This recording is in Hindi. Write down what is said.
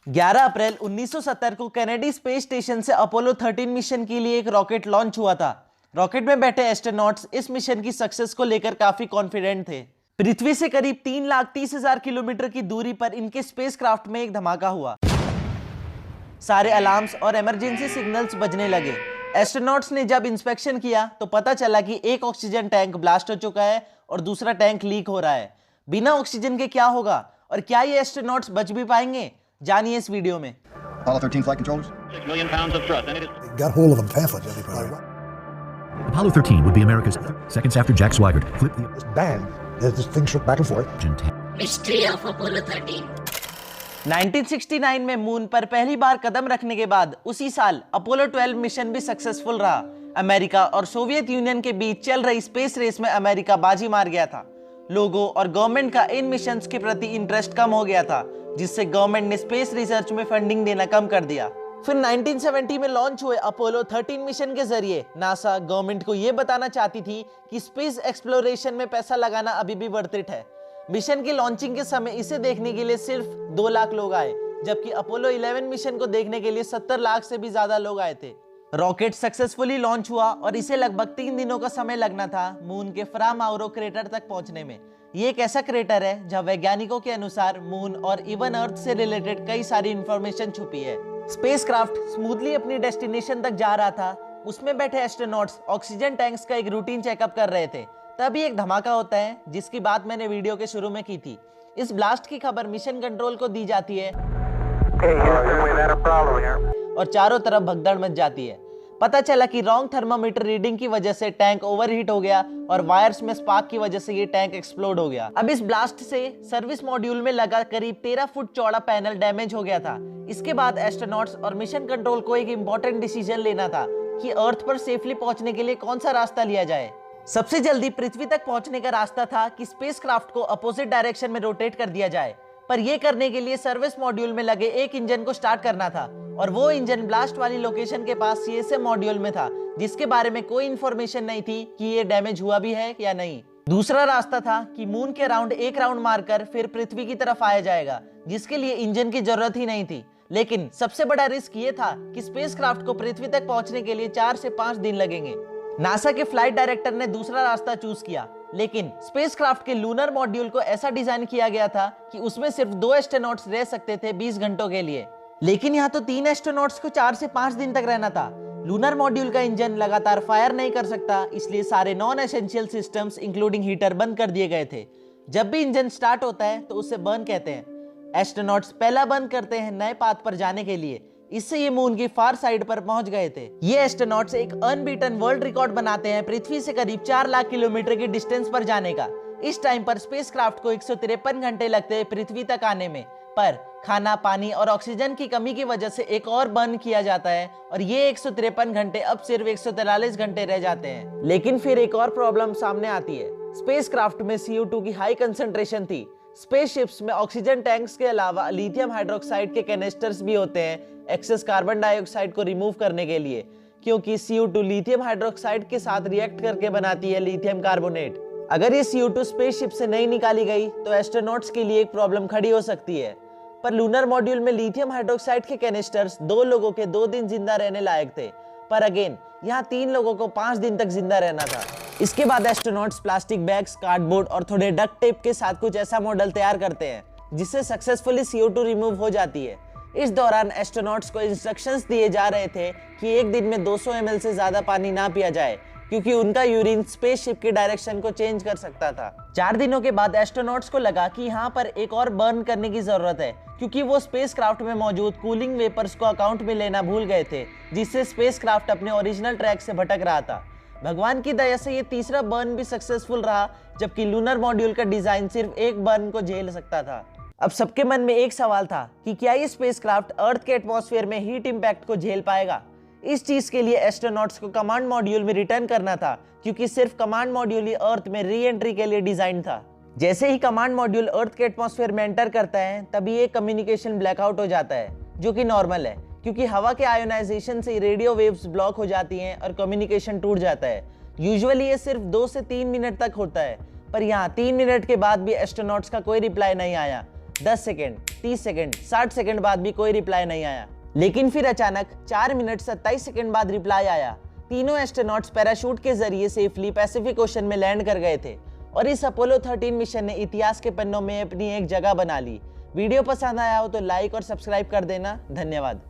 11 अप्रैल 1970 को केनेडी स्पेस स्टेशन से अपोलो 13 मिशन के लिए एक रॉकेट लॉन्च हुआ था। रॉकेट में बैठे एस्ट्रोनॉट्स इस मिशन की सक्सेस को लेकर काफी कॉन्फिडेंट थे। पृथ्वी से करीब 3,30,000 किलोमीटर की दूरी पर इनके स्पेसक्राफ्ट में एक धमाका हुआ। सारे अलार्म्स और इमरजेंसी सिग्नल्स बजने लगे। एस्ट्रोनॉट्स ने जब इंस्पेक्शन किया तो पता चला कि एक ऑक्सीजन टैंक ब्लास्ट हो चुका है और दूसरा टैंक लीक हो रहा है। बिना ऑक्सीजन के क्या होगा और क्या ये एस्ट्रोनॉट्स बच भी पाएंगे, जानिए इस वीडियो में। Apollo 13 flight controllers. 6 million pounds of thrust, and it is Got hold of them pamphlets, everybody. Apollo 13 would be America's seconds after Jack Swigert flipped the This bang, this thing shook back and forth. engine. Mystery of Apollo 13. 1969 में मून पर पहली बार कदम रखने के बाद उसी साल अपोलो 12 मिशन भी सक्सेसफुल रहा। अमेरिका और सोवियत यूनियन के बीच चल रही स्पेस रेस में अमेरिका बाजी मार गया था। लोगों और गवर्नमेंट का इन मिशंस के प्रति इंटरेस्ट कम हो गया था, जिससे गवर्नमेंट ने स्पेस रिसर्च में फंडिंग देना कम कर दिया। फिर 1970 में लॉन्च हुए अपोलो 13 मिशन के जरिए नासा गवर्नमेंट को यह बताना चाहती थी कि स्पेस एक्सप्लोरेशन में पैसा लगाना अभी भी वर्थ इट है। मिशन की लॉन्चिंग के समय इसे देखने के लिए सिर्फ 2 लाख लोग आए, जबकि अपोलो 11 मिशन को देखने के लिए 70 लाख से भी ज्यादा लोग आए थे। रॉकेट सक्सेसफुली लॉन्च हुआ और इसे लगभग 3 दिनों का समय लगना था मून के फ्रा माउरो क्रेटर तक पहुंचने में। ये एक ऐसा क्रेटर है जहां वैज्ञानिकों के अनुसार मून और इवन अर्थ से रिलेटेड कई सारी इंफॉर्मेशन छुपी है। स्पेसक्राफ्ट स्मूथली अपनी डेस्टिनेशन तक जा रहा था। उसमें बैठे एस्ट्रोनॉट्स ऑक्सीजन टैंक्स का एक रूटीन चेकअप कर रहे थे। तभी एक धमाका होता है, जिसकी बात मैंने वीडियो के शुरू में की थी। इस ब्लास्ट की खबर मिशन कंट्रोल को दी जाती है और चारों तरफ भगदड़ मच जाती है। पता चला कि रॉन्ग थर्मामीटर रीडिंग की वजह से टैंक ओवरहीट हो गया और वायर्स में स्पार्क की वजह से ये टैंक एक्सप्लोड हो गया। अब इस ब्लास्ट से सर्विस मॉड्यूल में लगा करीब 13 फुट चौड़ा पैनल डैमेज हो गया था। इसके बाद एस्ट्रोनॉट्स और मिशन कंट्रोल को एक इंपॉर्टेंट डिसीजन लेना था कि अर्थ पर सेफली पहुंचने के लिए कौन सा रास्ता लिया जाए। सबसे जल्दी पृथ्वी तक पहुंचने का रास्ता था कि स्पेसक्राफ्ट को अपोजिट डायरेक्शन में रोटेट कर दिया जाए, पर यह करने के लिए सर्विस मॉड्यूल में लगे एक इंजन को स्टार्ट करना था और वो इंजन ब्लास्ट वाली लोकेशन के पास सीएसएम मॉड्यूल में था, जिसके बारे में कोई इंफॉर्मेशन नहीं थी कि ये डैमेज हुआ भी है या नहीं। दूसरा रास्ता था कि मून के अराउंड एक राउंड मारकर फिर पृथ्वी की तरफ आया जाएगा, जिसके लिए इंजन की जरूरत ही नहीं थी। लेकिन सबसे बड़ा रिस्क ये था कि स्पेसक्राफ्ट को पृथ्वी तक पहुंचने के लिए 4 से 5 दिन लगेंगे। नासा के फ्लाइट डायरेक्टर ने दूसरा रास्ता चूज किया, लेकिन स्पेसक्राफ्ट के लूनर मॉड्यूल को ऐसा डिजाइन किया गया था कि उसमें सिर्फ 2 एस्ट्रोनॉट्स रह सकते थे 20 घंटों के लिए। लेकिन यहाँ तो 3 एस्ट्रोनॉट्स को 4 से 5 दिन तक रहना था। लूनर मॉड्यूल का इंजन लगातार फायर नहीं कर सकता, इसलिए सारे non essential systems including heater बंद कर दिए गए थे। जब भी इंजन स्टार्ट होता है तो उसे बर्न कहते हैं। एस्ट्रोनॉट्स पहला बंद करते हैं नए पाथ पर जाने के लिए। इससे ये मून की फार साइड पर पहुंच गए थे। ये एस्ट्रोनॉट्स एक अनबीटन वर्ल्ड रिकॉर्ड बनाते हैं पृथ्वी से करीब 4 लाख किलोमीटर की डिस्टेंस पर जाने का। इस टाइम पर स्पेसक्राफ्ट को 153 घंटे लगते हैं पृथ्वी तक आने में, पर खाना, पानी और ऑक्सीजन की कमी की वजह से एक और बर्न किया जाता है और ये 153 घंटे अब सिर्फ 143 घंटे रह जाते हैं। लेकिन फिर एक और प्रॉब्लम सामने आती है। स्पेसक्राफ्ट में CO2 की हाई कंसंट्रेशन थी। स्पेसशिप्स में ऑक्सीजन टैंक्स के अलावा लिथियम हाइड्रोक्साइड के कैनिस्टर्स भी होते हैं एक्सेस कार्बन डाइऑक्साइड को रिमूव करने के लिए, क्योंकि CO2 लिथियम हाइड्रोक्साइड के साथ रिएक्ट करके बनाती है लिथियम कार्बोनेट। अगर ये CO2 स्पेसशिप से नहीं निकाली गई तो एस्ट्रोनॉट्स के लिए एक प्रॉब्लम खड़ी हो सकती है। पर लूनर मॉड्यूल में लिथियम हाइड्रोक्साइड के कैनिस्टर्स 2 लोगों के 2 दिन जिंदा रहने लायक थे, पर अगेन यहाँ 3 लोगों को 5 दिन तक जिंदा रहना था। इसके बाद एस्ट्रोनॉट्स प्लास्टिक बैग्स, कार्डबोर्ड और थोड़े डक्ट टेप के साथ कुछ ऐसा मॉडल तैयार करते हैं जिससे सक्सेसफुली CO2 रिमूव हो जाती है। इस दौरान एस्ट्रोनॉट्स को इंस्ट्रक्शंस दिए जा रहे थे कि एक दिन में 200 ml से ज्यादा पानी ना पिया जाए, क्योंकि उनका यूरिन स्पेसशिप की डायरेक्शन को चेंज कर सकता था। 4 दिनों के बाद एस्ट्रोनॉट्स को लगा कि यहाँ पर एक और बर्न करने की जरूरत है, क्योंकि वो स्पेसक्राफ्ट में मौजूद कूलिंग वेपर्स को अकाउंट में लेना भूल गए थे, जिससे स्पेसक्राफ्ट अपने ओरिजिनल ट्रैक से भटक रहा था। भगवान की दया से ये तीसरा बर्न भी सक्सेसफुल रहा, जबकि लूनर मॉड्यूल का डिजाइन सिर्फ एक बर्न को झेल सकता था। अब सबके मन में एक सवाल था कि क्या ये स्पेसक्राफ्ट अर्थ के एटमॉस्फेयर में हीट इंपैक्ट को झेल पाएगा। इस चीज के लिए एस्ट्रोनॉट्स को कमांड मॉड्यूल में रिटर्न करना था, क्योंकि सिर्फ कमांड मॉड्यूल ही अर्थ में री एंट्री के लिए डिजाइन था। जैसे ही कमांड मॉड्यूल अर्थ के एटमॉस्फेयर में एंटर करता है, तभी ये कम्युनिकेशन ब्लैकआउट हो जाता है, जो कि नॉर्मल है, क्योंकि हवा के आयोनाइजेशन से रेडियो वेव्स ब्लॉक हो जाती हैं और कम्युनिकेशन टूट जाता है। यूजुअली ये सिर्फ 2 से 3 मिनट तक होता है, पर यहाँ 3 मिनट के बाद भी एस्ट्रोनॉट्स का कोई रिप्लाई नहीं आया। 10 सेकेंड, 30 सेकेंड, 60 सेकेंड बाद भी कोई रिप्लाई नहीं आया। लेकिन फिर अचानक 4 मिनट 27 सेकेंड बाद रिप्लाई आया। तीनों एस्ट्रोनॉट्स पैराशूट के जरिए सेफली पैसिफिक ओशन में लैंड कर गए थे और इस अपोलो 13 मिशन ने इतिहास के पन्नों में अपनी एक जगह बना ली। वीडियो पसंद आया हो तो लाइक और सब्सक्राइब कर देना। धन्यवाद।